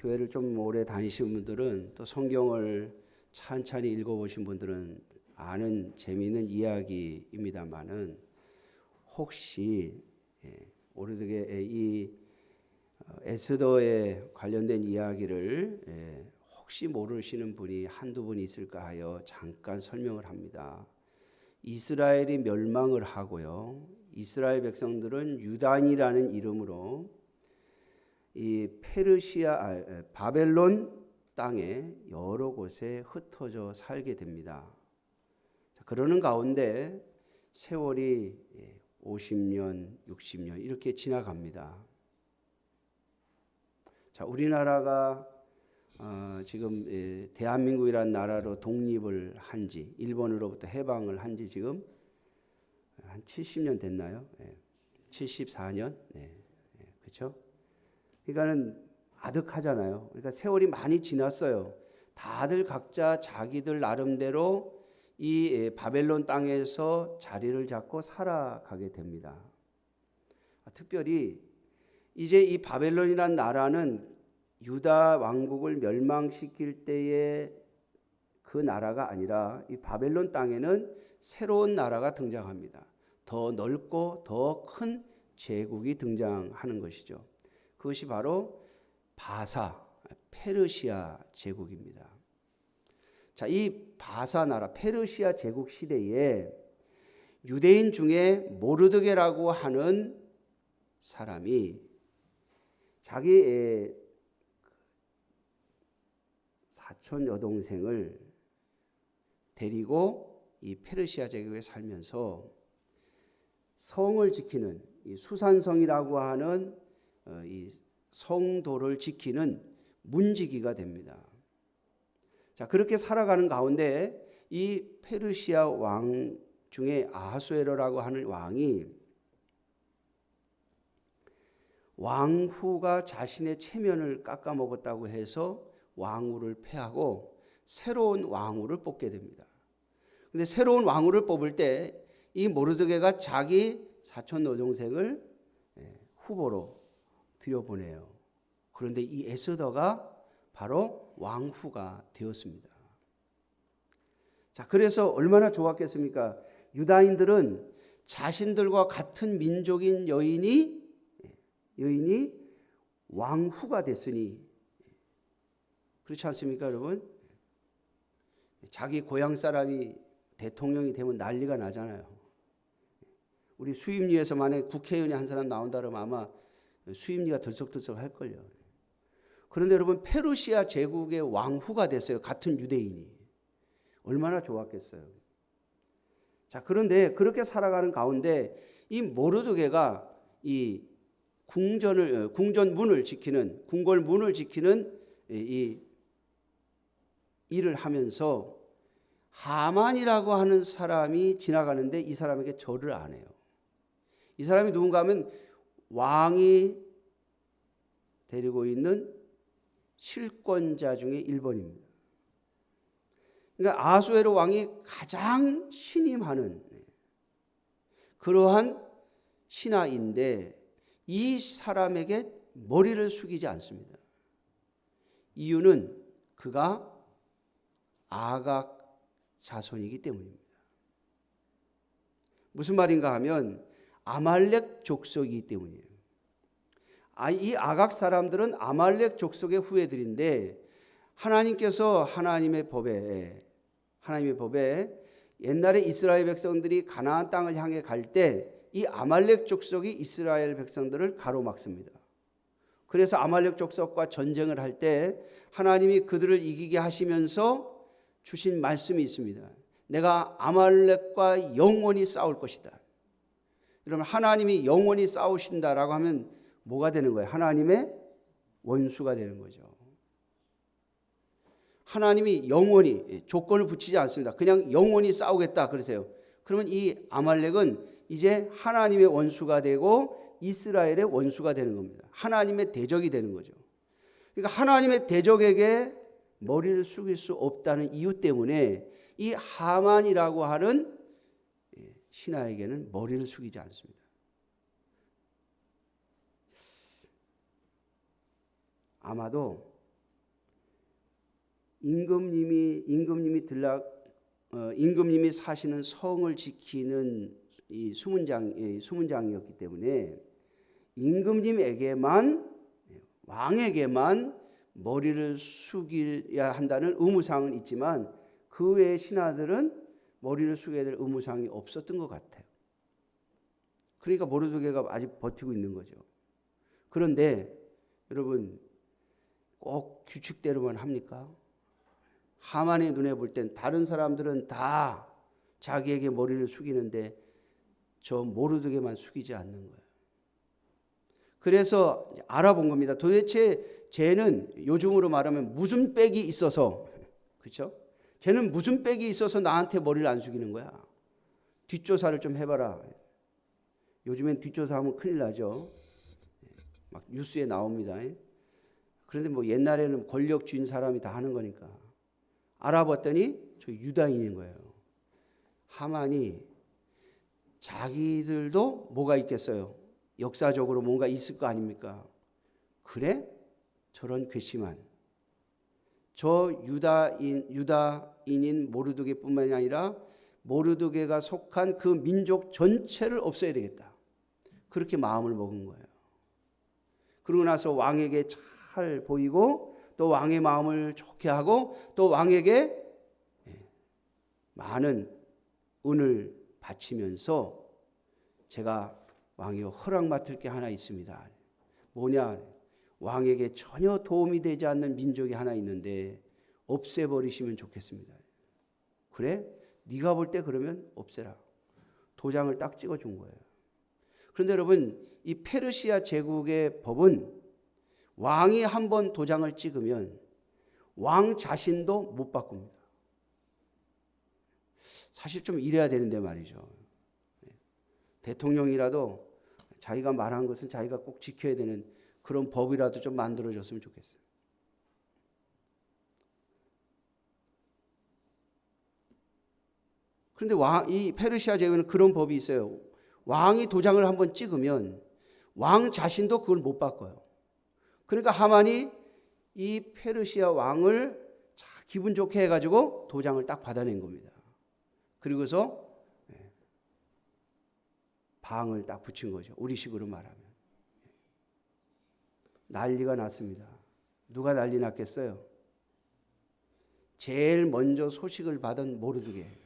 교회를 좀 오래 다니신 분들은 또 성경을 찬찬히 읽어보신 분들은 아는 재미있는 이야기입니다만은 혹시 오르드게 이 에스더에 관련된 이야기를 혹시 모르시는 분이 한두 분 있을까 하여 잠깐 설명을 합니다. 이스라엘이 멸망을 하고요. 이스라엘 백성들은 유단이라는 이름으로 이 바벨론 땅에 여러 곳에 흩어져 살게 됩니다. 그러는 가운데 세월이 50년, 60년 이렇게 지나갑니다. 자, 우리나라가 지금 대한민국이라는 나라로 독립을 한지, 일본으로부터 해방을 한지 지금 한 70년 됐나요? 74년? 그렇죠? 그러니까는 아득하잖아요. 그러니까 세월이 많이 지났어요. 다들 각자 자기들 나름대로 이 바벨론 땅에서 자리를 잡고 살아가게 됩니다. 특별히 이제 이 바벨론이라는 나라는 유다 왕국을 멸망시킬 때의 그 나라가 아니라 이 바벨론 땅에는 새로운 나라가 등장합니다. 더 넓고 더 큰 제국이 등장하는 것이죠. 그것이 바로 페르시아 제국입니다. 자, 이 바사 나라 페르시아 제국 시대에 유대인 중에 모르드게라고 하는 사람이 자기 사촌 여동생을 데리고 이 페르시아 제국에 살면서 성을 지키는 이 수산성이라고 하는 이 성도를 지키는 문지기가 됩니다. 자, 그렇게 살아가는 가운데 이 페르시아 왕 중에 아하수에로라고 하는 왕이 왕후가 자신의 체면을 깎아먹었다고 해서 왕후를 폐하고 새로운 왕후를 뽑게 됩니다. 근데 새로운 왕후를 뽑을 때 이 모르드게가 자기 사촌 여동생을 후보로 들여보내요. 그런데 이 에스더가 바로 왕후가 되었습니다. 자, 그래서 얼마나 좋았겠습니까? 유다인들은 자신들과 같은 민족인 여인이 왕후가 됐으니, 그렇지 않습니까, 여러분? 자기 고향 사람이 대통령이 되면 난리가 나잖아요. 우리 수임리에서 만약에 국회의원이 한 사람 나온다 그러면 아마 수임리가 들썩들썩 할걸요. 그런데 여러분, 페르시아 제국의 왕후가 됐어요. 같은 유대인이. 얼마나 좋았겠어요. 자, 그런데 그렇게 살아가는 가운데 이 모르드게가 이 궁전문을 지키는, 궁궐문을 지키는 이 일을 하면서 하만이라고 하는 사람이 지나가는데 이 사람에게 절을 안 해요. 이 사람이 누군가 하면 왕이 데리고 있는 실권자 중에 1번입니다. 그러니까 아하수에로 왕이 가장 신임하는 그러한 신하인데 이 사람에게 머리를 숙이지 않습니다. 이유는 그가 아각 자손이기 때문입니다. 무슨 말인가 하면 아말렉 족속이기 때문이에요. 이 아각 사람들은 아말렉 족속의 후예들인데 하나님께서 하나님의 법에 옛날에 이스라엘 백성들이 가나안 땅을 향해 갈 때 이 아말렉 족속이 이스라엘 백성들을 가로막습니다. 그래서 아말렉 족속과 전쟁을 할 때 하나님이 그들을 이기게 하시면서 주신 말씀이 있습니다. 내가 아말렉과 영원히 싸울 것이다. 여러분, 하나님이 영원히 싸우신다라고 하면 뭐가 되는 거예요? 하나님의 원수가 되는 거죠. 하나님이 영원히 조건을 붙이지 않습니다. 그냥 영원히 싸우겠다 그러세요. 그러면 이 아말렉은 이제 하나님의 원수가 되고 이스라엘의 원수가 되는 겁니다. 하나님의 대적이 되는 거죠. 그러니까 하나님의 대적에게 머리를 숙일 수 없다는 이유 때문에 이 하만이라고 하는 신하에게는 머리를 숙이지 않습니다. 아마도 임금님이 사시는 성을 지키는 이 수문장이었기 때문에 임금님에게만, 왕에게만 머리를 숙여야 한다는 의무사항은 있지만 그 외의 신하들은 머리를 숙여야 될 의무사항이 없었던 것 같아요. 그러니까 모르드게가 아직 버티고 있는 거죠. 그런데 여러분, 꼭 규칙대로만 합니까? 하만의 눈에 볼 땐 다른 사람들은 다 자기에게 머리를 숙이는데 저 모르드게만 숙이지 않는 거예요. 그래서 알아본 겁니다. 도대체 쟤는 요즘으로 말하면 무슨 빽이 있어서, 그렇죠? 쟤는 무슨 빽이 있어서 나한테 머리를 안 숙이는 거야. 뒷조사를 좀 해봐라. 요즘엔 뒷조사하면 큰일 나죠. 막 뉴스에 나옵니다. 그런데 뭐 옛날에는 권력 쥔 사람이 다 하는 거니까. 알아봤더니 저 유다인인 거예요. 하만이 자기들도 뭐가 있겠어요? 역사적으로 뭔가 있을 거 아닙니까? 그래? 저런 괘씸한 저 유다인인 모르드게뿐만이 아니라 모르드게가 속한 그 민족 전체를 없애야 되겠다. 그렇게 마음을 먹은 거예요. 그러고 나서 왕에게 잘 보이고 또 왕의 마음을 좋게 하고 또 왕에게 많은 은을 바치면서 제가 왕이 허락 맡을 게 하나 있습니다. 뭐냐? 왕에게 전혀 도움이 되지 않는 민족이 하나 있는데 없애버리시면 좋겠습니다. 그래? 네가 볼 때 그러면 없애라. 도장을 딱 찍어준 거예요. 그런데 여러분, 이 페르시아 제국의 법은 왕이 한번 도장을 찍으면 왕 자신도 못 바꿉니다. 사실 좀 이래야 되는데 말이죠. 대통령이라도 자기가 말한 것은 자기가 꼭 지켜야 되는 그런 법이라도 좀 만들어줬으면 좋겠어요. 그런데 이 페르시아 제국에는 그런 법이 있어요. 왕이 도장을 한번 찍으면 왕 자신도 그걸 못 바꿔요. 그러니까 하만이 이 페르시아 왕을 기분 좋게 해가지고 도장을 딱 받아낸 겁니다. 그리고서 방을 딱 붙인 거죠. 우리식으로 말하면. 난리가 났습니다. 누가 난리 났겠어요? 제일 먼저 소식을 받은 모르드게.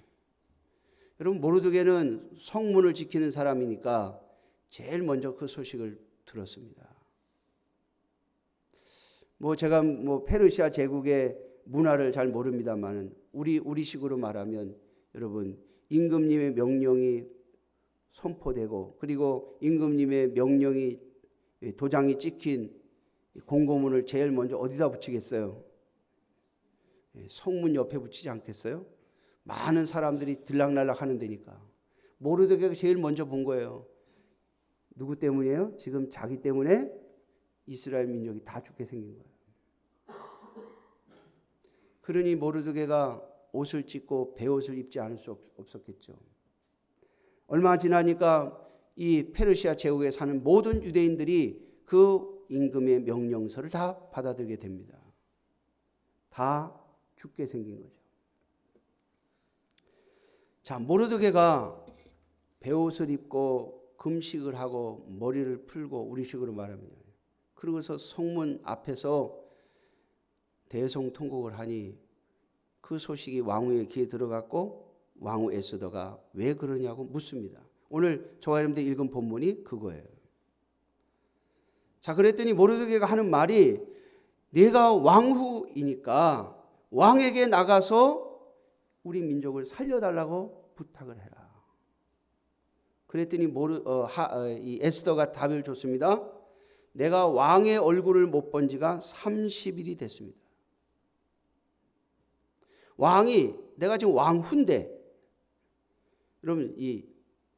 여러분, 모르드게는 성문을 지키는 사람이니까 제일 먼저 그 소식을 들었습니다. 제가 페르시아 제국의 문화를 잘 모릅니다만은 우리식으로 말하면 여러분, 임금님의 명령이 선포되고 그리고 임금님의 명령이 도장이 찍힌 공고문을 제일 먼저 어디다 붙이겠어요? 성문 옆에 붙이지 않겠어요? 많은 사람들이 들락날락 하는 데니까. 모르드게가 제일 먼저 본 거예요. 누구 때문이에요? 지금 자기 때문에 이스라엘 민족이 다 죽게 생긴 거예요. 그러니 모르드게가 옷을 찢고 베옷을 입지 않을 수 없었겠죠. 얼마 지나니까 이 페르시아 제국에 사는 모든 유대인들이 그 임금의 명령서를 다 받아들이게 됩니다. 다 죽게 생긴 거죠. 자, 모르드게가 베옷을 입고 금식을 하고 머리를 풀고 우리식으로 말하면 그러고서 성문 앞에서 대성통곡을 하니 그 소식이 왕후의 귀에 들어갔고 왕후 에스더가 왜 그러냐고 묻습니다. 오늘 저와 여러분들 읽은 본문이 그거예요. 자, 그랬더니 모르드게가 하는 말이 내가 왕후이니까 왕에게 나가서 우리 민족을 살려달라고 부탁을 해라. 그랬더니 이 에스더가 답을 줬습니다. 내가 왕의 얼굴을 못 본 지가 30일이 됐습니다. 왕이 내가 지금 왕후인데 여러분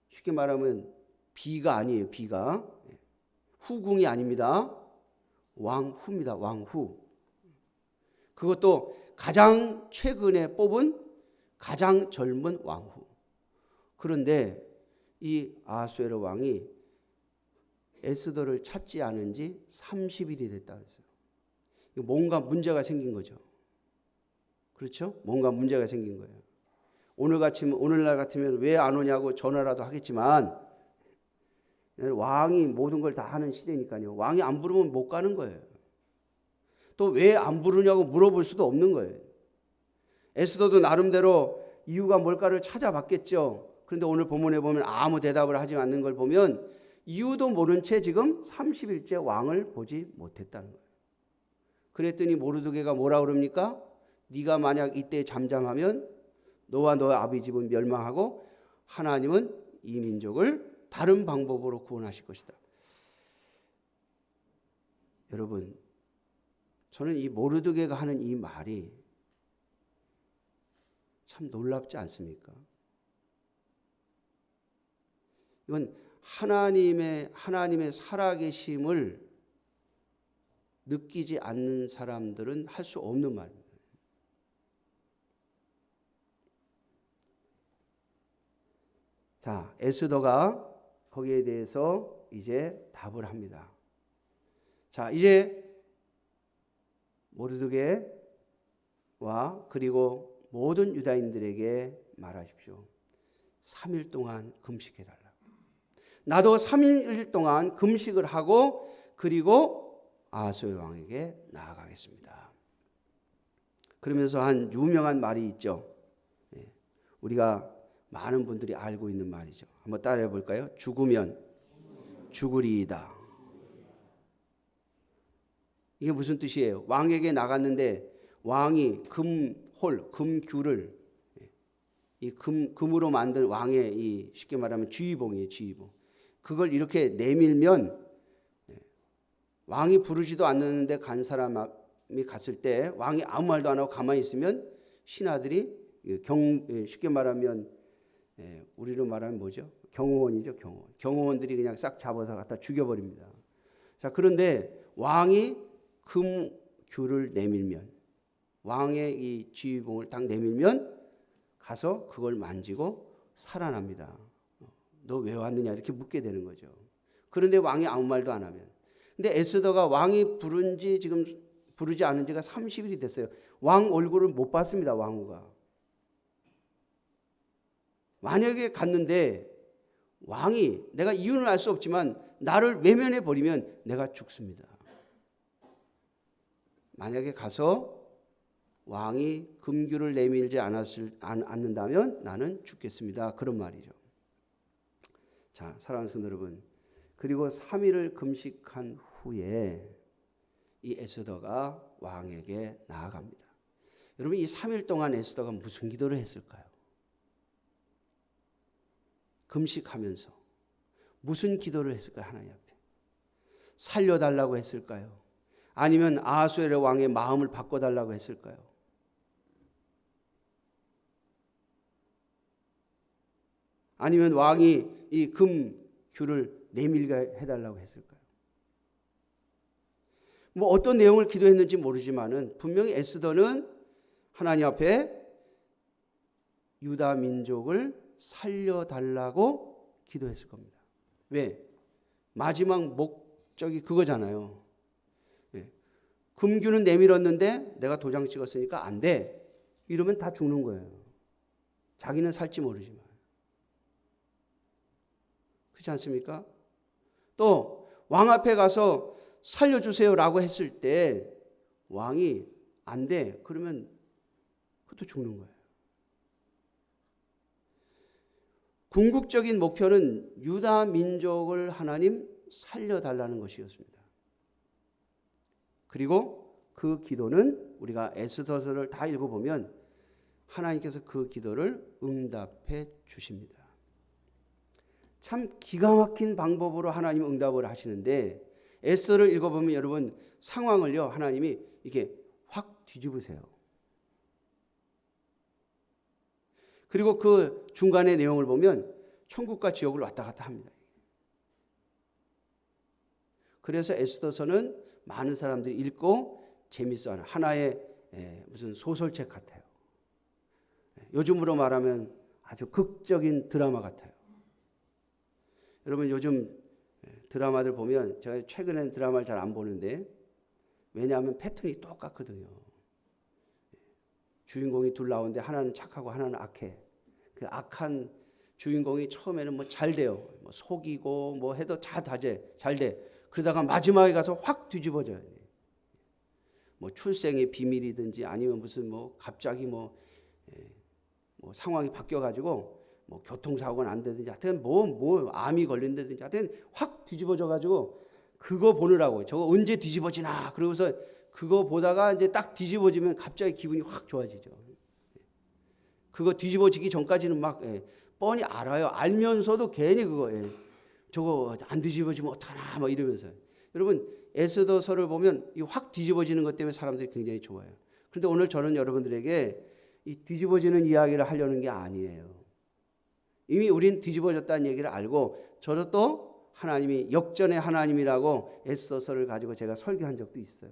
쉽게 말하면 비가 아니에요. 비가 후궁이 아닙니다. 왕후입니다. 왕후. 그것도 가장 최근에 뽑은 가장 젊은 왕후. 그런데 이 아하수에로 왕이 에스더를 찾지 않은 지 30일이 됐다 그랬어요. 뭔가 문제가 생긴 거죠. 그렇죠? 뭔가 문제가 생긴 거예요. 오늘날 같으면 왜 안 오냐고 전화라도 하겠지만 왕이 모든 걸 다 하는 시대니까요. 왕이 안 부르면 못 가는 거예요. 또 왜 안 부르냐고 물어볼 수도 없는 거예요. 에스더도 나름대로 이유가 뭘까를 찾아봤겠죠. 그런데 오늘 본문에 보면 아무 대답을 하지 않는 걸 보면 이유도 모른 채 지금 30일째 왕을 보지 못했다는 거예요. 그랬더니 모르드게가 뭐라 그럽니까? 네가 만약 이때 잠잠하면 너와 너의 아비 집은 멸망하고 하나님은 이 민족을 다른 방법으로 구원하실 것이다. 여러분, 저는 이 모르드게가 하는 이 말이 참 놀랍지 않습니까? 이건 하나님의 살아계심을 느끼지 않는 사람들은 할 수 없는 말입니다. 자, 에스더가 거기에 대해서 이제 답을 합니다. 자, 이제 모르드게와 그리고 모든 유다인들에게 말하십시오. 3일 동안 금식해달라. 나도 3일 동안 금식을 하고 그리고 아하수엘 왕에게 나아가겠습니다. 그러면서 한 유명한 말이 있죠. 우리가 많은 분들이 알고 있는 말이죠. 한번 따라해 볼까요? 죽으면 죽으리이다. 이게 무슨 뜻이에요? 왕에게 나갔는데 왕이 금귤을 이 금으로 만든 왕의 이 쉽게 말하면 지휘봉이에요, 지휘봉. 그걸 이렇게 내밀면 왕이 부르지도 않는데 간 사람이 갔을 때 왕이 아무 말도 안 하고 가만히 있으면 신하들이 쉽게 말하면 우리로 말하면 뭐죠? 경호원이죠, 경호원. 경호원들이 그냥 싹 잡아서 갖다 죽여버립니다. 자, 그런데 왕이 금귤을 내밀면 왕의 이 지휘봉을 딱 내밀면 가서 그걸 만지고 살아납니다. 너 왜 왔느냐 이렇게 묻게 되는 거죠. 그런데 왕이 아무 말도 안 하면. 근데 에스더가 왕이 부르지 않은 지가 30일이 됐어요. 왕 얼굴을 못 봤습니다. 왕후가. 만약에 갔는데 왕이 내가 이유는 알 수 없지만 나를 외면해 버리면 내가 죽습니다. 만약에 가서 왕이 금귤을 내밀지 않는다면 나는 죽겠습니다. 그런 말이죠. 자, 사랑하는 성도 여러분, 그리고 3일을 금식한 후에 이 에스더가 왕에게 나아갑니다. 여러분, 이 3일 동안 에스더가 무슨 기도를 했을까요? 금식하면서 무슨 기도를 했을까요? 하나님 앞에 살려달라고 했을까요? 아니면 아하수엘 왕의 마음을 바꿔달라고 했을까요? 아니면 왕이 이 금귤을 내밀게 해달라고 했을까요? 뭐 어떤 내용을 기도했는지 모르지만은 분명히 에스더는 하나님 앞에 유다 민족을 살려달라고 기도했을 겁니다. 왜? 마지막 목적이 그거잖아요. 금귤은 내밀었는데 내가 도장 찍었으니까 안 돼. 이러면 다 죽는 거예요. 자기는 살지 모르지만. 그렇지 않습니까? 또 왕 앞에 가서 살려주세요라고 했을 때 왕이 안 돼. 그러면 그것도 죽는 거예요. 궁극적인 목표는 유다 민족을 하나님 살려달라는 것이었습니다. 그리고 그 기도는 우리가 에스더서를 다 읽어보면 하나님께서 그 기도를 응답해 주십니다. 참 기가 막힌 방법으로 하나님 응답을 하시는데 에스더를 읽어보면 여러분 상황을요 하나님이 이렇게 확 뒤집으세요. 그리고 그 중간의 내용을 보면 천국과 지옥을 왔다 갔다 합니다. 그래서 에스더서는 많은 사람들이 읽고 재밌어하는 하나의 무슨 소설책 같아요. 요즘으로 말하면 아주 극적인 드라마 같아요. 여러분 요즘 드라마들 보면 제가 최근엔 드라마를 잘 안 보는데 왜냐하면 패턴이 똑같거든요. 주인공이 둘 나오는데 하나는 착하고 하나는 악해. 그 악한 주인공이 처음에는 뭐 잘 돼요. 뭐 속이고 뭐 해도 잘 돼. 그러다가 마지막에 가서 확 뒤집어져요. 뭐 출생의 비밀이든지 아니면 무슨 뭐 갑자기 뭐 상황이 바뀌어가지고 뭐 교통사고가 안 되든지 하여튼 뭐 암이 걸린다든지 하여튼 확 뒤집어져가지고 그거 보느라고 저거 언제 뒤집어지나 그러고서 그거 보다가 이제 딱 뒤집어지면 갑자기 기분이 확 좋아지죠. 그거 뒤집어지기 전까지는 막 뻔히 알아요. 알면서도 괜히 그거 저거 안 뒤집어지면 어떡하나 막 이러면서. 여러분 에스더서를 보면 이 확 뒤집어지는 것 때문에 사람들이 굉장히 좋아요. 그런데 오늘 저는 여러분들에게 이 뒤집어지는 이야기를 하려는 게 아니에요. 이미 우린 뒤집어졌다는 얘기를 알고 저도 또 하나님이 역전의 하나님이라고 에스더서를 가지고 제가 설교한 적도 있어요.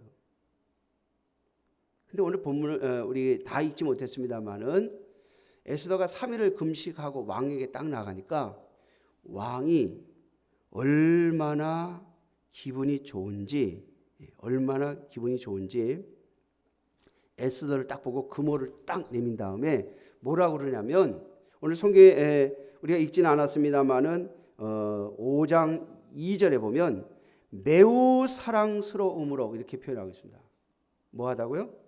근데 오늘 본문을 우리 다 읽지 못했습니다만은 에스더가 3일을 금식하고 왕에게 딱 나가니까 왕이 얼마나 기분이 좋은지 에스더를 딱 보고 금호를 딱 내민 다음에 뭐라고 그러냐면 오늘 성경에 우리가 읽지는 않았습니다만은 5장 2절에 보면 매우 사랑스러움으로 이렇게 표현하고 있습니다. 뭐 하다고요?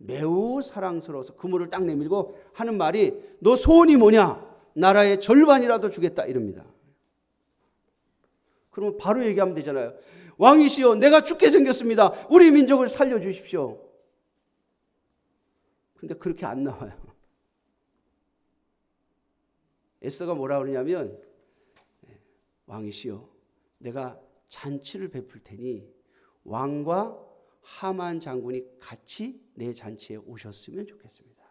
매우 사랑스러워서 금호를 딱 내밀고 하는 말이 너 소원이 뭐냐? 나라의 절반이라도 주겠다 이럽니다. 그러면 바로 얘기하면 되잖아요. 왕이시여 내가 죽게 생겼습니다. 우리 민족을 살려주십시오. 근데 그렇게 안 나와요. 에스더가 뭐라 그러냐면 왕이시여 내가 잔치를 베풀 테니 왕과 하만 장군이 같이 내 잔치에 오셨으면 좋겠습니다.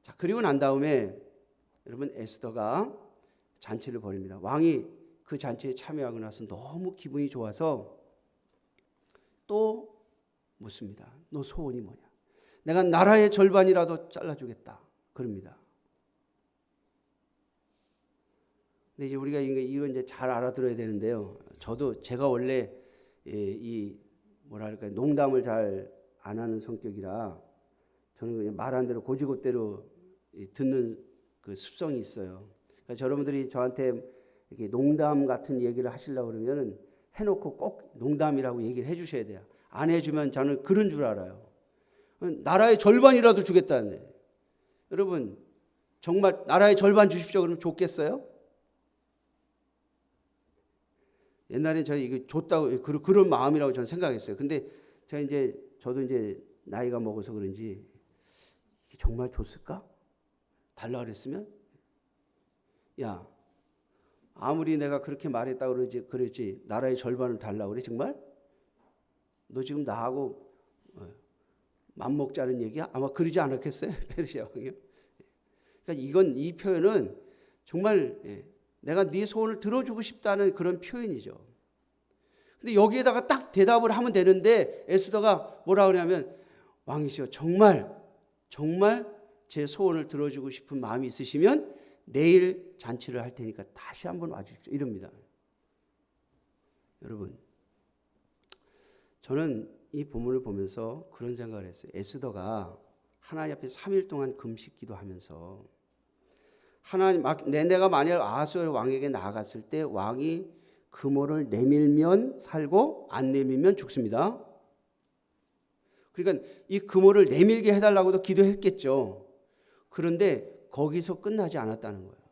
자, 그리고 난 다음에 여러분 에스더가 잔치를 벌입니다. 왕이 그 잔치에 참여하고 나서 너무 기분이 좋아서 또 묻습니다. 너 소원이 뭐냐? 내가 나라의 절반이라도 잘라주겠다. 그럽니다. 근데 이제 우리가 이건 이제 잘 알아들어야 되는데요. 제가 원래 이 뭐랄까 농담을 잘 안 하는 성격이라 저는 그냥 말한 대로 고지고대로 듣는 그 습성이 있어요. 그러니까 여러분들이 저한테 이렇게 농담 같은 얘기를 하시려고 그러면은 해놓고 꼭 농담이라고 얘기를 해주셔야 돼요. 안 해주면 저는 그런 줄 알아요. 나라의 절반이라도 주겠다는데 여러분 정말 나라의 절반 주십시오 그러면 좋겠어요? 옛날에 저희 이거 줬다고 그런 마음이라고 저는 생각했어요. 근데 저도 이제 나이가 먹어서 그런지 이게 정말 줬을까? 달라 그랬으면 야 아무리 내가 그렇게 말했다 그랬지 나라의 절반을 달라 그래 정말? 너 지금 나하고 맘먹자는 얘기야? 아마 그러지 않았겠어요? 페르시아 왕이요. 그러니까 이 표현은 정말 내가 네 소원을 들어주고 싶다는 그런 표현이죠. 근데 여기에다가 딱 대답을 하면 되는데 에스더가 뭐라 그러냐면 왕이시여 정말 제 소원을 들어주고 싶은 마음이 있으시면 내일 잔치를 할 테니까 다시 한번 와주십시오 이럽니다. 여러분 저는 이 본문을 보면서 그런 생각을 했어요. 에스더가 하나님 앞에 3일 동안 금식 기도하면서 하나님 내가 만약 아하수엘 왕에게 나아갔을 때 왕이 금호를 내밀면 살고 안 내밀면 죽습니다. 그러니까 이 금호를 내밀게 해달라고도 기도했겠죠. 그런데 거기서 끝나지 않았다는 거예요.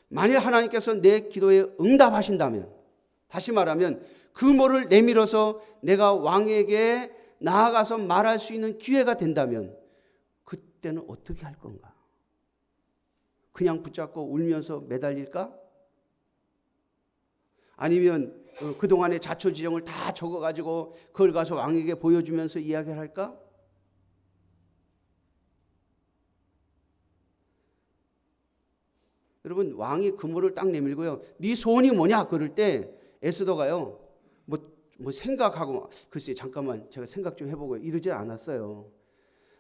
만약 하나님께서 내 기도에 응답하신다면 다시 말하면 금호를 내밀어서 내가 왕에게 나아가서 말할 수 있는 기회가 된다면 그때는 어떻게 할 건가? 그냥 붙잡고 울면서 매달릴까? 아니면 그동안의 자초지종을 다 적어가지고 그걸 가서 왕에게 보여주면서 이야기를 할까? 여러분 왕이 금호를 딱 내밀고요. 네 소원이 뭐냐? 그럴 때 에스더가요. 뭐 생각하고 글쎄 잠깐만 제가 생각 좀 해보고 이러지 않았어요.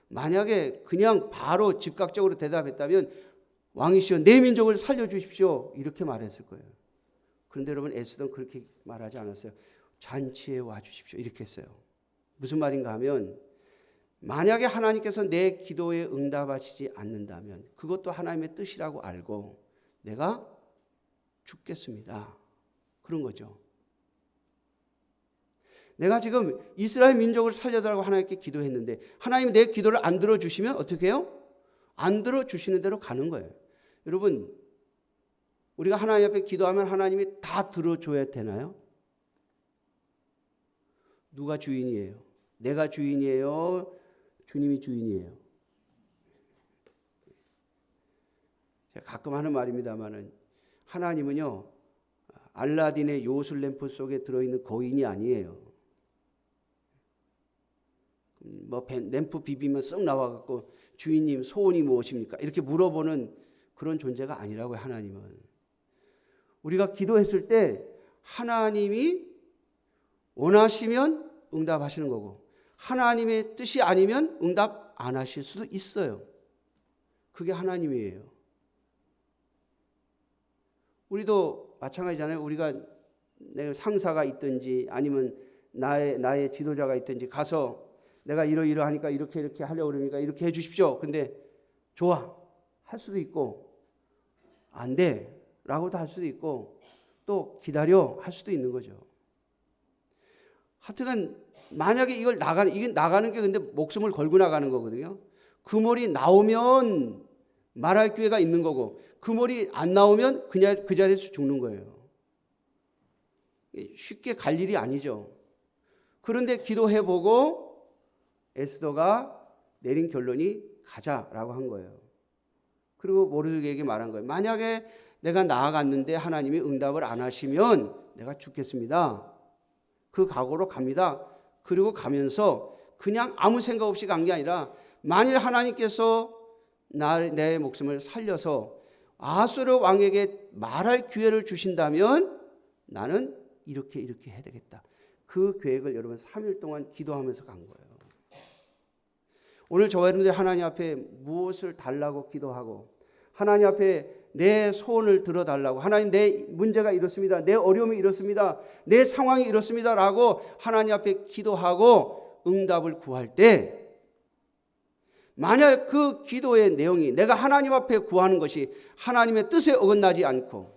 만약에 그냥 바로 즉각적으로 대답했다면 왕이시여 내 민족을 살려주십시오 이렇게 말했을 거예요. 그런데 여러분 에스더는 그렇게 말하지 않았어요. 잔치에 와 주십시오. 이렇게 했어요. 무슨 말인가 하면 만약에 하나님께서 내 기도에 응답하시지 않는다면 그것도 하나님의 뜻이라고 알고 내가 죽겠습니다. 그런 거죠. 내가 지금 이스라엘 민족을 살려달라고 하나님께 기도했는데 하나님이 내 기도를 안 들어주시면 어떻게 해요? 안 들어주시는 대로 가는 거예요. 여러분, 우리가 하나님 앞에 기도하면 하나님이 다 들어줘야 되나요? 누가 주인이에요? 내가 주인이에요? 주님이 주인이에요? 제가 가끔 하는 말입니다만은 하나님은요 알라딘의 요술 램프 속에 들어있는 거인이 아니에요. 뭐 램프 비비면 썩 나와갖고 주인님 소원이 무엇입니까? 이렇게 물어보는 그런 존재가 아니라고요. 하나님은 우리가 기도했을 때 하나님이 원하시면 응답하시는 거고 하나님의 뜻이 아니면 응답 안 하실 수도 있어요. 그게 하나님이에요. 우리도 마찬가지잖아요. 우리가 내 상사가 있든지 아니면 나의 지도자가 있든지 가서 내가 이러이러하니까 이렇게 하려고 그러니까 이렇게 해 주십시오. 근데 좋아 할 수도 있고 안 돼 라고도 할 수도 있고 또 기다려 할 수도 있는 거죠. 하여튼 만약에 이게 나가는 게 근데 목숨을 걸고 나가는 거거든요. 그 말이 나오면 말할 기회가 있는 거고 그 말이 안 나오면 그냥 그 자리에서 죽는 거예요. 쉽게 갈 일이 아니죠. 그런데 기도해보고 에스더가 내린 결론이 가자라고 한 거예요. 그리고 모르드게에게 말한 거예요. 만약에 내가 나아갔는데 하나님이 응답을 안 하시면 내가 죽겠습니다. 그 각오로 갑니다. 그리고 가면서 그냥 아무 생각 없이 간 게 아니라 만일 하나님께서 내 목숨을 살려서 아수르 왕에게 말할 기회를 주신다면 나는 이렇게 해야 되겠다. 그 계획을 여러분 3일 동안 기도하면서 간 거예요. 오늘 저와 여러분들이 하나님 앞에 무엇을 달라고 기도하고 하나님 앞에 내 소원을 들어달라고 하나님 내 문제가 이렇습니다. 내 어려움이 이렇습니다. 내 상황이 이렇습니다. 라고 하나님 앞에 기도하고 응답을 구할 때 만약 그 기도의 내용이 내가 하나님 앞에 구하는 것이 하나님의 뜻에 어긋나지 않고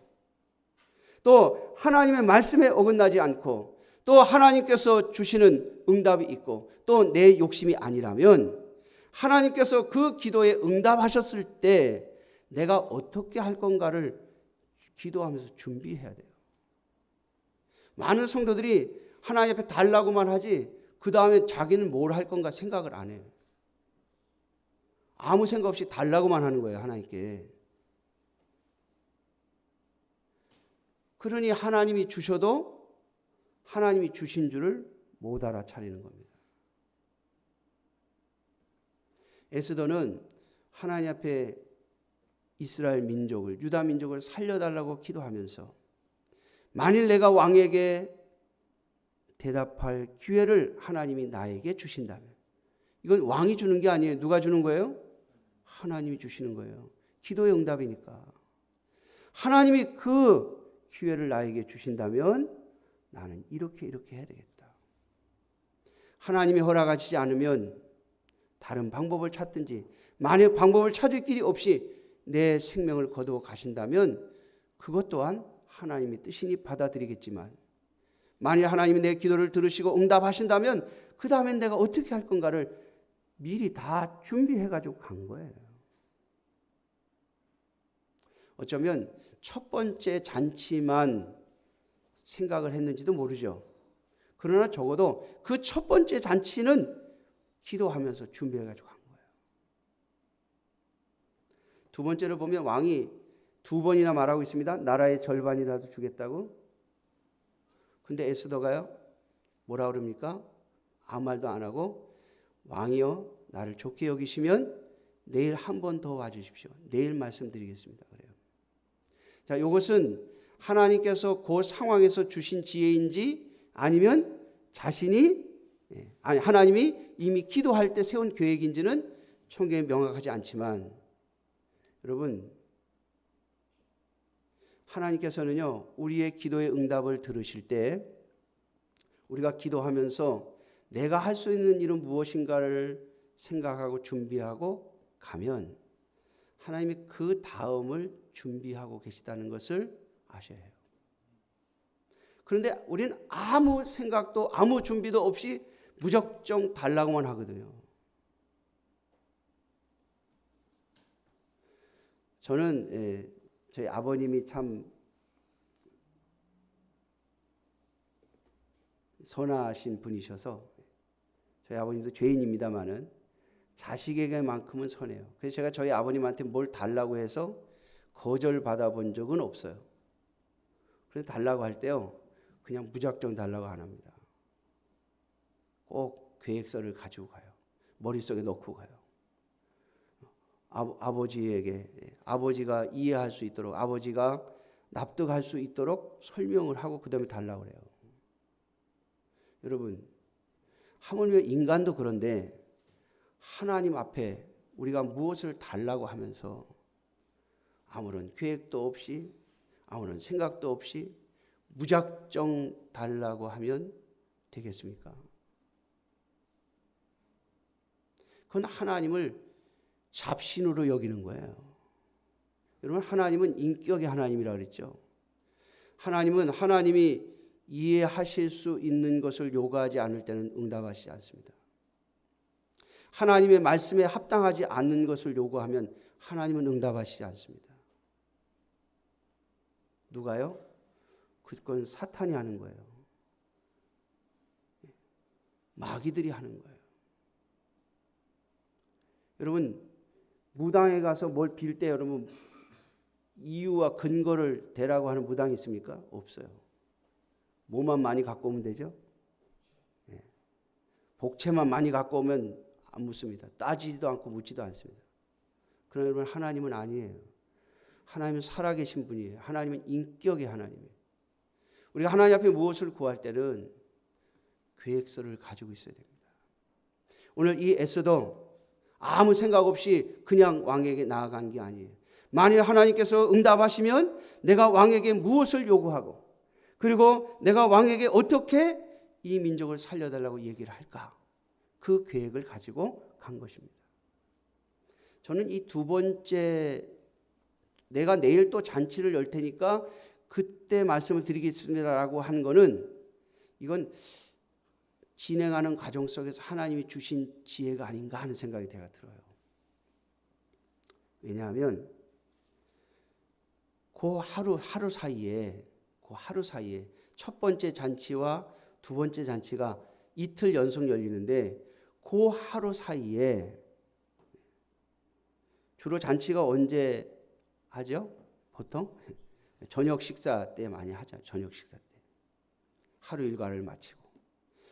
또 하나님의 말씀에 어긋나지 않고 또 하나님께서 주시는 응답이 있고 또 내 욕심이 아니라면 하나님께서 그 기도에 응답하셨을 때 내가 어떻게 할 건가를 기도하면서 준비해야 돼요. 많은 성도들이 하나님 앞에 달라고만 하지 그 다음에 자기는 뭘 할 건가 생각을 안 해요. 아무 생각 없이 달라고만 하는 거예요. 하나님께. 그러니 하나님이 주셔도 하나님이 주신 줄을 못 알아차리는 겁니다. 에스더는 하나님 앞에 이스라엘 민족을 유다 민족을 살려달라고 기도하면서 만일 내가 왕에게 대답할 기회를 하나님이 나에게 주신다면 이건 왕이 주는 게 아니에요. 누가 주는 거예요? 하나님이 주시는 거예요. 기도의 응답이니까. 하나님이 그 기회를 나에게 주신다면 나는 이렇게 해야 되겠다. 하나님이 허락하시지 않으면 다른 방법을 찾든지 만약 방법을 찾을 길이 없이 내 생명을 거두어 가신다면 그것 또한 하나님의 뜻이니 받아들이겠지만 만일 하나님이 내 기도를 들으시고 응답하신다면 그 다음엔 내가 어떻게 할 건가를 미리 다 준비해가지고 간 거예요. 어쩌면 첫 번째 잔치만 생각을 했는지도 모르죠. 그러나 적어도 그 첫 번째 잔치는 기도하면서 준비해가지고 간 거예요. 두 번째로 보면 왕이 2번이나 말하고 있습니다. 나라의 절반이라도 주겠다고. 근데 에스더가요 뭐라 그럽니까? 아무 말도 안 하고 왕이여 나를 좋게 여기시면 내일 한 번 더 와주십시오. 내일 말씀드리겠습니다. 그래요. 자, 이것은 하나님께서 그 상황에서 주신 지혜인지 아니면 자신이 하나님이 이미 기도할 때 세운 계획인지는 성경에 명확하지 않지만 여러분 하나님께서는요 우리의 기도의 응답을 들으실 때 우리가 기도하면서 내가 할 수 있는 일은 무엇인가를 생각하고 준비하고 가면 하나님이 그 다음을 준비하고 계시다는 것을 아셔야 해요. 그런데 우리는 아무 생각도 아무 준비도 없이 무작정 달라고만 하거든요. 저는 저희 아버님이 참 선하신 분이셔서, 저희 아버님도 죄인입니다마는 자식에게만큼은 선해요. 그래서 제가 저희 아버님한테 뭘 달라고 해서 거절 받아본 적은 없어요. 그래서 달라고 할 때요, 그냥 무작정 달라고 안 합니다. 꼭 계획서를 가지고 가요. 머릿속에 넣고 가요. 아버지에게, 아버지가 이해할 수 있도록, 아버지가 납득할 수 있도록 설명을 하고 그 다음에 달라고 그래요. 여러분, 하물며 인간도 그런데 하나님 앞에 우리가 무엇을 달라고 하면서 아무런 계획도 없이 아무런 생각도 없이 무작정 달라고 하면 되겠습니까? 그건 하나님을 잡신으로 여기는 거예요. 여러분, 하나님은 인격의 하나님이라고 그랬죠. 하나님은 하나님이 이해하실 수 있는 것을 요구하지 않을 때는 응답하시지 않습니다. 하나님의 말씀에 합당하지 않는 것을 요구하면 하나님은 응답하시지 않습니다. 누가요? 그건 사탄이 하는 거예요. 마귀들이 하는 거예요. 여러분, 무당에 가서 뭘 빌 때 여러분 이유와 근거를 대라고 하는 무당이 있습니까? 없어요. 뭐만 많이 갖고 오면 되죠? 복채만 많이 갖고 오면 안 묻습니다. 따지지도 않고 묻지도 않습니다. 그러나 여러분, 하나님은 아니에요. 하나님은 살아계신 분이에요. 하나님은 인격의 하나님이에요. 우리가 하나님 앞에 무엇을 구할 때는 계획서를 가지고 있어야 됩니다. 오늘 이 에스더 아무 생각 없이 그냥 왕에게 나아간 게 아니에요. 만일 하나님께서 응답하시면 내가 왕에게 무엇을 요구하고, 그리고 내가 왕에게 어떻게 이 민족을 살려달라고 얘기를 할까? 그 계획을 가지고 간 것입니다. 저는 이 두 번째, 내가 내일 또 잔치를 열 테니까 그때 말씀을 드리겠습니다라고 한 거는, 이건 진행하는 과정 속에서 하나님이 주신 지혜가 아닌가 하는 생각이 제가 들어요. 왜냐하면 그 하루 사이에 첫 번째 잔치와 두 번째 잔치가 이틀 연속 열리는데, 그 하루 사이에 주로 잔치가 언제 하죠? 보통 저녁 식사 때 많이 하죠. 저녁 식사 때 하루 일과를 마치고,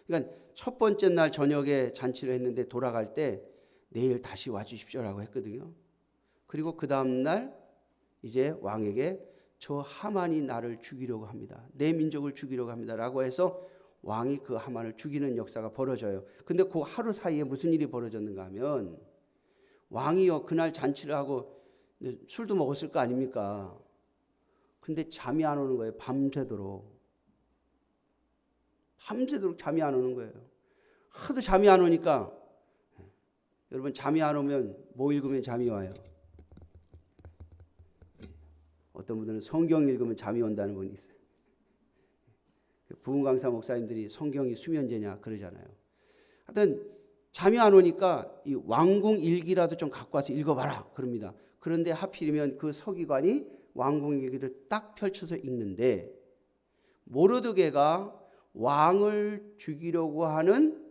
그러니까 첫 번째 날 저녁에 잔치를 했는데 돌아갈 때 내일 다시 와주십시오라고 했거든요. 그리고 그 다음 날 이제 왕에게 저 하만이 나를 죽이려고 합니다. 내 민족을 죽이려고 합니다라고 해서 왕이 그 하만을 죽이는 역사가 벌어져요. 근데 그 하루 사이에 무슨 일이 벌어졌는가 하면, 왕이요 그날 잔치를 하고 술도 먹었을 거 아닙니까? 근데 잠이 안 오는 거예요. 밤새도록 잠이 안 오는 거예요. 하도 잠이 안 오니까, 여러분 잠이 안 오면 뭐 읽으면 잠이 와요? 어떤 분들은 성경 읽으면 잠이 온다는 분이 있어요. 부흥강사 목사님들이 성경이 수면제냐 그러잖아요. 하여튼 잠이 안 오니까 이 왕궁 일기라도 좀 갖고 와서 읽어봐라 그럽니다. 그런데 하필이면 그 서기관이 왕궁 일기를 딱 펼쳐서 읽는데, 모르드게가 왕을 죽이려고 하는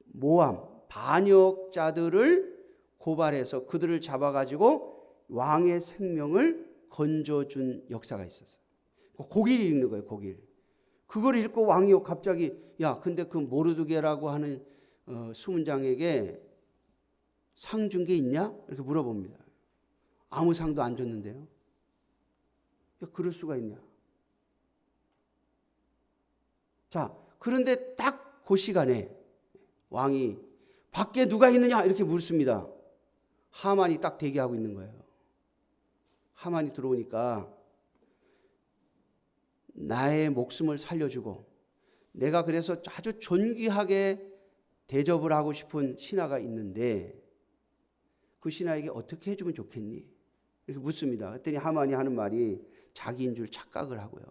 모함, 반역자들을 고발해서 그들을 잡아가지고 왕의 생명을 건져준 역사가 있었어요. 고기를 읽는 거예요. 고기를. 그걸 읽고 왕이 갑자기, 야 근데 그 모르드게라고 하는 수문장에게 상 준 게 있냐? 이렇게 물어봅니다. 아무 상도 안 줬는데요. 야, 그럴 수가 있냐? 자, 그런데 딱 그 시간에 왕이 밖에 누가 있느냐 이렇게 묻습니다. 하만이 딱 대기하고 있는 거예요. 하만이 들어오니까 나의 목숨을 살려주고 내가 그래서 아주 존귀하게 대접을 하고 싶은 신하가 있는데 그 신하에게 어떻게 해주면 좋겠니? 이렇게 묻습니다. 그랬더니 하만이 하는 말이 자기인 줄 착각을 하고요.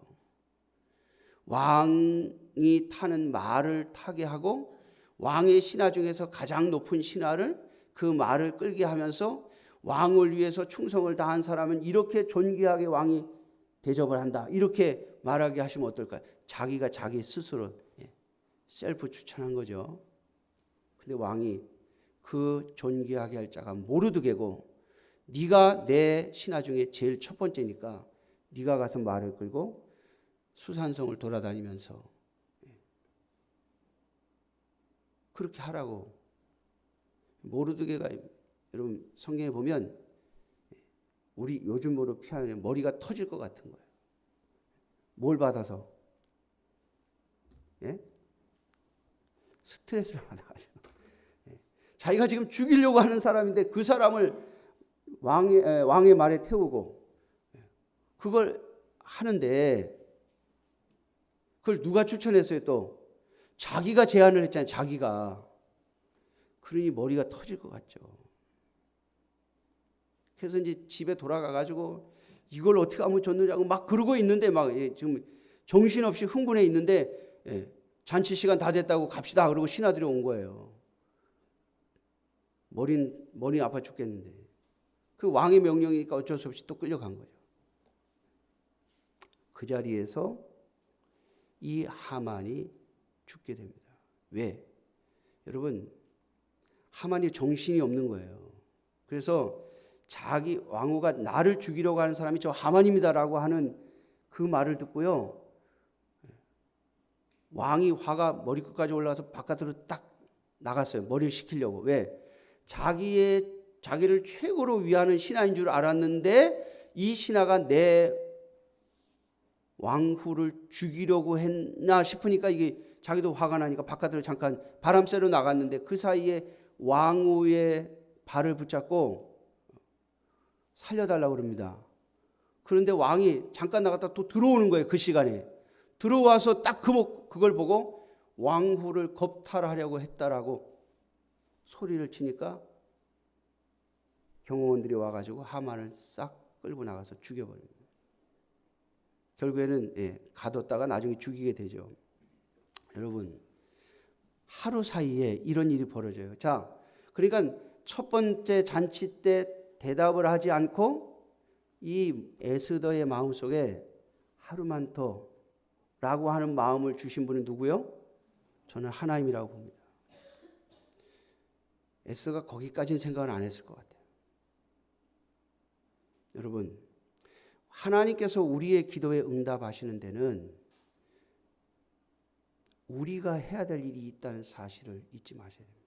왕이 타는 말을 타게 하고 왕의 신하 중에서 가장 높은 신하를 그 말을 끌게 하면서 왕을 위해서 충성을 다한 사람은 이렇게 존귀하게 왕이 대접을 한다. 이렇게 말하게 하시면 어떨까요? 자기가 자기 스스로 셀프 추천한 거죠. 근데 왕이 그 존귀하게 할 자가 모르드게고 네가 내 신하 중에 제일 첫 번째니까 네가 가서 말을 끌고 수산성을 돌아다니면서 그렇게 하라고. 모르드게가 여러분 성경에 보면 우리 요즘으로 표현하면 머리가 터질 것 같은 거예요. 뭘 받아서? 예? 스트레스를 받아가지고. 자기가 지금 죽이려고 하는 사람인데 그 사람을 왕의 말에 태우고 그걸 하는데 그걸 누가 추천했어요? 또 자기가 제안을 했잖아요. 자기가. 그러니 머리가 터질 것 같죠. 그래서 이제 집에 돌아가가지고 이걸 어떻게 하면 좋느냐고 막 그러고 있는데 막 지금 정신없이 흥분해 있는데 잔치 시간 다 됐다고 갑시다 그러고 신하들이 온 거예요. 머리 아파 죽겠는데 그 왕의 명령이니까 어쩔 수 없이 또 끌려간 거죠. 그 자리에서 이 하만이 죽게 됩니다. 왜? 여러분 하만이 정신이 없는 거예요. 그래서 자기 왕후가 나를 죽이려고 하는 사람이 저 하만입니다라고 하는 그 말을 듣고요. 왕이 화가 머리끝까지 올라가서 바깥으로 딱 나갔어요. 머리를 식히려고. 왜? 자기를 최고로 위하는 신하인 줄 알았는데 이 신하가 내 왕후를 죽이려고 했나 싶으니까 이게 자기도 화가 나니까 바깥으로 잠깐 바람 쐬러 나갔는데 그 사이에 왕후의 발을 붙잡고 살려달라고 그럽니다. 그런데 왕이 잠깐 나갔다 또 들어오는 거예요. 그 시간에. 들어와서 딱 그걸 보고 왕후를 겁탈하려고 했다라고 소리를 치니까 경호원들이 와가지고 하만을 싹 끌고 나가서 죽여버립니다. 결국에는 가뒀다가 나중에 죽이게 되죠. 여러분 하루 사이에 이런 일이 벌어져요. 자, 그러니까 첫 번째 잔치 때 대답을 하지 않고 이 에스더의 마음속에 하루만 더라고 하는 마음을 주신 분은 누구요? 저는 하나님이라고 봅니다. 에스더가 거기까지는 생각을 안 했을 것 같아요. 여러분 하나님께서 우리의 기도에 응답하시는 데는 우리가 해야 될 일이 있다는 사실을 잊지 마셔야 됩니다.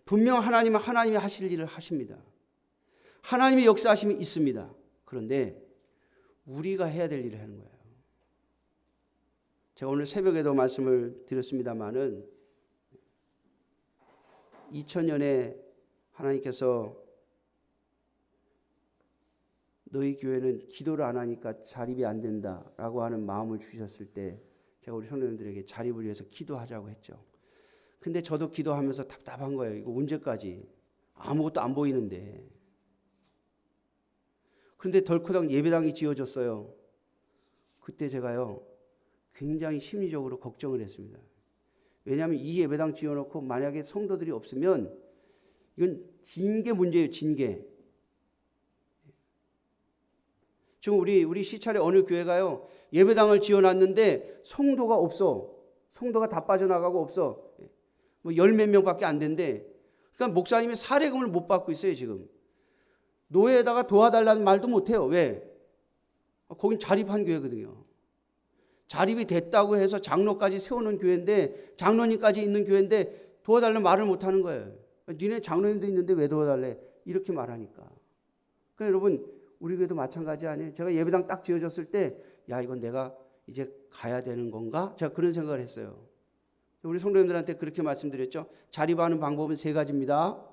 분명 하나님은 하나님이 하실 일을 하십니다. 하나님의 역사하심이 있습니다. 그런데 우리가 해야 될 일을 하는 거예요. 제가 오늘 새벽에도 말씀을 드렸습니다마는 2000년에 하나님께서 너희 교회는 기도를 안 하니까 자립이 안 된다라고 하는 마음을 주셨을 때 제가 우리 성도님들에게 자립을 위해서 기도하자고 했죠. 근데 저도 기도하면서 답답한 거예요. 이거 언제까지? 아무것도 안 보이는데. 그런데 덜커덕 예배당이 지어졌어요. 그때 제가요 굉장히 심리적으로 걱정을 했습니다. 왜냐하면 이 예배당 지어놓고 만약에 성도들이 없으면 이건 징계 문제예요. 징계. 지금 우리 시찰에 어느 교회가요 예배당을 지어놨는데 성도가 없어. 성도가 다 빠져나가고 없어. 뭐 10몇 명밖에 안 된대. 그러니까 목사님이 사례금을 못 받고 있어요 지금. 노예에다가 도와달라는 말도 못해요. 왜? 거긴 자립한 교회거든요. 자립이 됐다고 해서 장로까지 세우는 교회인데 장로님까지 있는 교회인데 도와달라는 말을 못하는 거예요. 니네 장로님도 있는데 왜 도와달래? 이렇게 말하니까. 그러니까 여러분 우리 교회도 마찬가지 아니에요? 제가 예배당 딱 지어졌을 때 야 이건 내가 이제 가야 되는 건가? 제가 그런 생각을 했어요. 우리 성도님들한테 그렇게 말씀드렸죠. 자립하는 방법은 3가지입니다.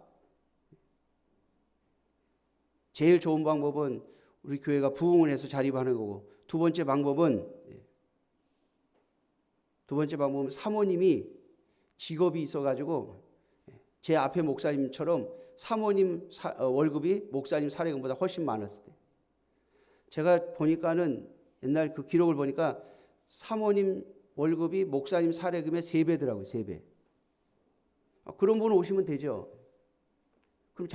제일 좋은 방법은 우리 교회가 부흥을 해서 자립하는 거고 두 번째 방법은 두 번째 방법은 사모님이 직업이 있어가지고 제 앞에 목사님처럼 사모님 월급이 목사님 사례금보다 훨씬 많았을 때, 제가 보니까는 옛날 그 기록을 보니까 사모님 월급이 목사님 사례금의 3배더라고요. 3배. 그런 분 오시면 되죠. 그럼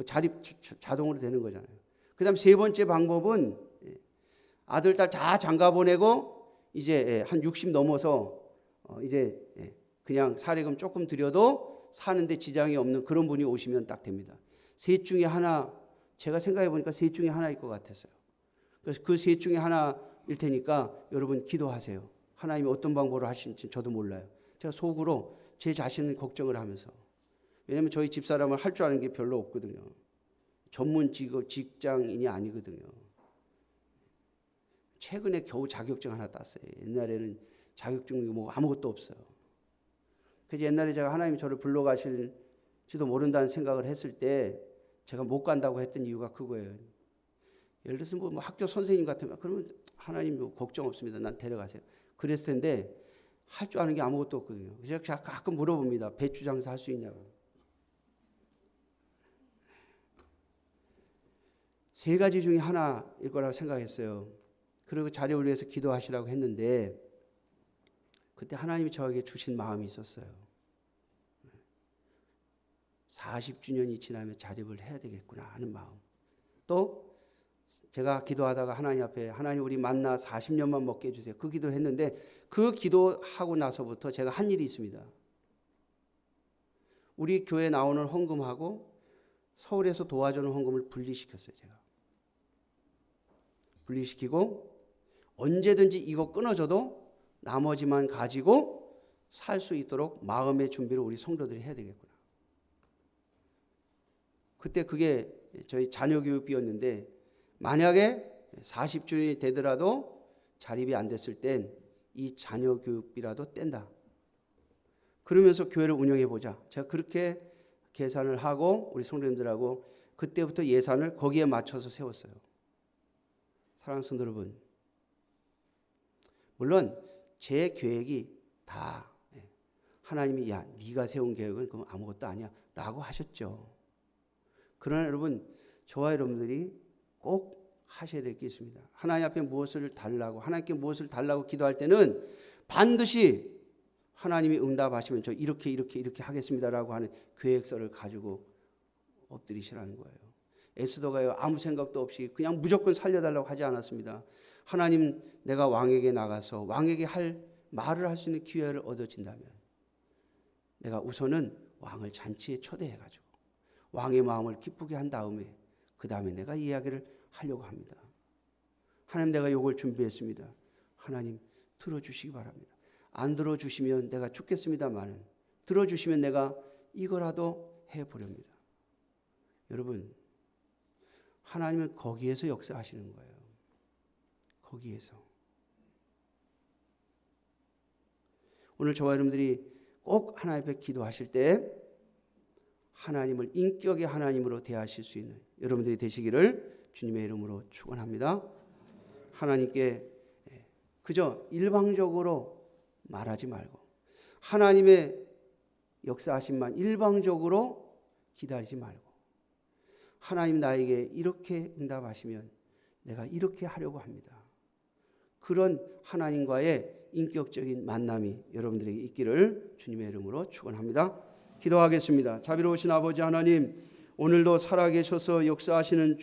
자립 자동으로 되는 거잖아요. 그다음 세 번째 방법은 아들 딸 다 장가 보내고 이제 한 60 넘어서 이제 그냥 사례금 조금 드려도 사는데 지장이 없는 그런 분이 오시면 딱 됩니다. 셋 중에 하나, 제가 생각해 보니까 셋 중에 하나일 것 같았어요. 그래서 그 셋 중에 하나일 테니까 여러분 기도하세요. 하나님이 어떤 방법으로 하실지 저도 몰라요. 제가 속으로 제 자신을 걱정을 하면서, 왜냐하면 저희 집사람은 할 줄 아는 게 별로 없거든요. 전문 직장인이 아니거든요. 최근에 겨우 자격증 하나 땄어요. 옛날에는 자격증이 뭐 아무것도 없어요. 그래서 옛날에 제가 하나님이 저를 불러가실지도 모른다는 생각을 했을 때 제가 못 간다고 했던 이유가 그거예요. 예를 들어서 뭐 학교 선생님 같으면 그러면 하나님 뭐 걱정 없습니다. 난 데려가세요. 그랬을 텐데 할 줄 아는 게 아무것도 없거든요. 그래서 제가 가끔 물어봅니다. 배추 장사 할 수 있냐고. 세 가지 중에 하나일 거라고 생각했어요. 그리고 자료를 위해서 기도하시라고 했는데 그때 하나님이 저에게 주신 마음이 있었어요. 40주년이 지나면 자립을 해야 되겠구나 하는 마음. 또 제가 기도하다가 하나님 앞에, 하나님 우리 만나 40년만 먹게 해주세요. 그 기도를 했는데 그 기도하고 나서부터 제가 한 일이 있습니다. 우리 교회 나오는 헌금하고 서울에서 도와주는 헌금을 분리시켰어요. 제가 분리시키고 언제든지 이거 끊어져도 나머지만 가지고 살 수 있도록 마음의 준비를 우리 성도들이 해야 되겠구나. 그때 그게 저희 자녀 교육비였는데 만약에 40주년이 되더라도 자립이 안 됐을 땐 이 자녀 교육비라도 뗀다. 그러면서 교회를 운영해 보자. 제가 그렇게 계산을 하고 우리 성도님들하고 그때부터 예산을 거기에 맞춰서 세웠어요. 사랑하는 성도 여러분, 물론 제 계획이 다 하나님이 야 네가 세운 계획은 그럼 아무것도 아니야 라고 하셨죠. 그러나 여러분, 저와 여러분들이 꼭 하셔야 될 게 있습니다. 하나님 앞에 무엇을 달라고, 하나님께 무엇을 달라고 기도할 때는 반드시 하나님이 응답하시면 저 이렇게 하겠습니다라고 하는 계획서를 가지고 엎드리시라는 거예요. 에스더가요, 아무 생각도 없이 그냥 무조건 살려달라고 하지 않았습니다. 하나님, 내가 왕에게 나가서 왕에게 말을 할 수 있는 기회를 얻어진다면 내가 우선은 왕을 잔치에 초대해가지고 왕의 마음을 기쁘게 한 다음에 그 다음에 내가 이야기를 하려고 합니다. 하나님, 내가 이걸 준비했습니다. 하나님 들어주시기 바랍니다. 안 들어주시면 내가 죽겠습니다만 들어주시면 내가 이거라도 해보렵니다. 여러분, 하나님은 거기에서 역사하시는 거예요. 거기에서. 오늘 저와 여러분들이 꼭 하나님 앞에 기도하실 때 하나님을 인격의 하나님으로 대하실 수 있는 여러분들이 되시기를 주님의 이름으로 축원합니다. 하나님께 그저 일방적으로 말하지 말고 하나님의 역사하심만 일방적으로 기다리지 말고 하나님 나에게 이렇게 응답하시면 내가 이렇게 하려고 합니다. 그런 하나님과의 인격적인 만남이 여러분들에게 있기를 주님의 이름으로 축원합니다. 기도하겠습니다. 자비로우신 아버지 하나님, 오늘도 살아계셔서 역사하시는